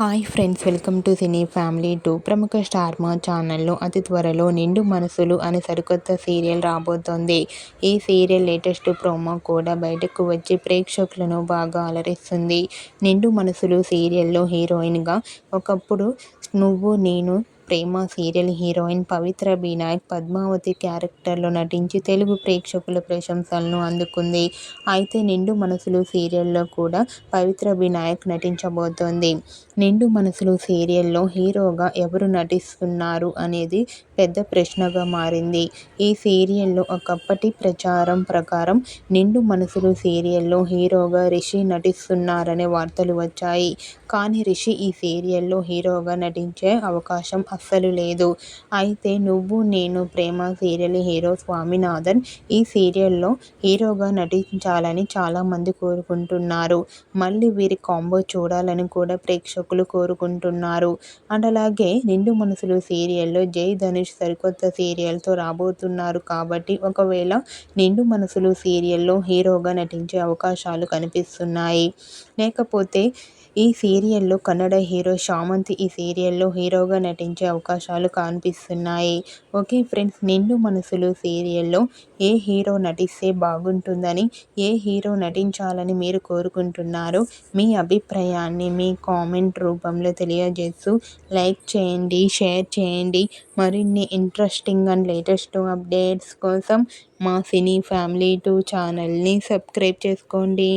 Hi friends, welcome to cine family 2. ప్రముఖ star మా ఛానల్లో అతి త్వరలో నిండు మనసులు అనే సరికొత్త సీరియల్ రాబోతోంది. ఈ సీరియల్ లేటెస్ట్ ప్రోమో కూడా బయటకు వచ్చి ప్రేక్షకులను బాగా అలరిస్తుంది. నిండు మనసులు సీరియల్లో హీరోయిన్గా ఒకప్పుడు నువ్వు నేను ప్రేమ సీరియల్ హీరోయిన్ పవిత్ర వినాయక్ పద్మావతి క్యారెక్టర్లో నటించి తెలుగు ప్రేక్షకుల ప్రశంసలను అందుకుంది. అయితే నిండు మనసులు సీరియల్లో కూడా పవిత్ర వినాయక్ నటించబోతోంది. నిండు మనసులు సీరియల్లో హీరోగా ఎవరు నటిస్తున్నారు అనేది పెద్ద ప్రశ్నగా మారింది. ఈ సీరియల్లో ఒకప్పటి ప్రచారం ప్రకారం నిండు మనసులు సీరియల్లో హీరోగా రిషి నటిస్తున్నారనే వార్తలు వచ్చాయి. కానీ రిషి ఈ సీరియల్లో హీరోగా నటించే అవకాశం అస్సలు లేదు. అయితే నువ్వు నేను ప్రేమ సీరియల్ హీరో స్వామినాథన్ ఈ సీరియల్లో హీరోగా నటించాలని చాలామంది కోరుకుంటున్నారు. మళ్ళీ వీరి కాంబో చూడాలని కూడా ప్రేక్షకులు కోరుకుంటున్నారు. అలాగే నిండు మనసులు సీరియల్లో జై ధనుష్ సరికొత్త సీరియల్తో రాబోతున్నారు కాబట్టి ఒకవేళ నిండు మనసులు సీరియల్లో హీరోగా నటించే అవకాశాలు కనిపిస్తున్నాయి. లేకపోతే ఈ సీరియల్లో కన్నడ హీరో శామంత్ ఈ సీరియల్లో హీరోగా నటించే అవకాశాలు కనిపిస్తున్నాయి. ఓకే ఫ్రెండ్స్, నిండు మనసులు సీరియల్లో ఏ హీరో నటిస్తే బాగుంటుందని, ఏ హీరో నటించాలని మీరు కోరుకుంటున్నారు? మీ అభిప్రాయాన్ని మీ కామెంట్ రూపంలో తెలియజేస్తూ లైక్ చేయండి, షేర్ చేయండి. మరిన్ని ఇంట్రెస్టింగ్ అండ్ లేటెస్ట్ అప్డేట్స్ కోసం మా సినీ ఫ్యామిలీ 2 ఛానల్ని సబ్స్క్రైబ్ చేసుకోండి.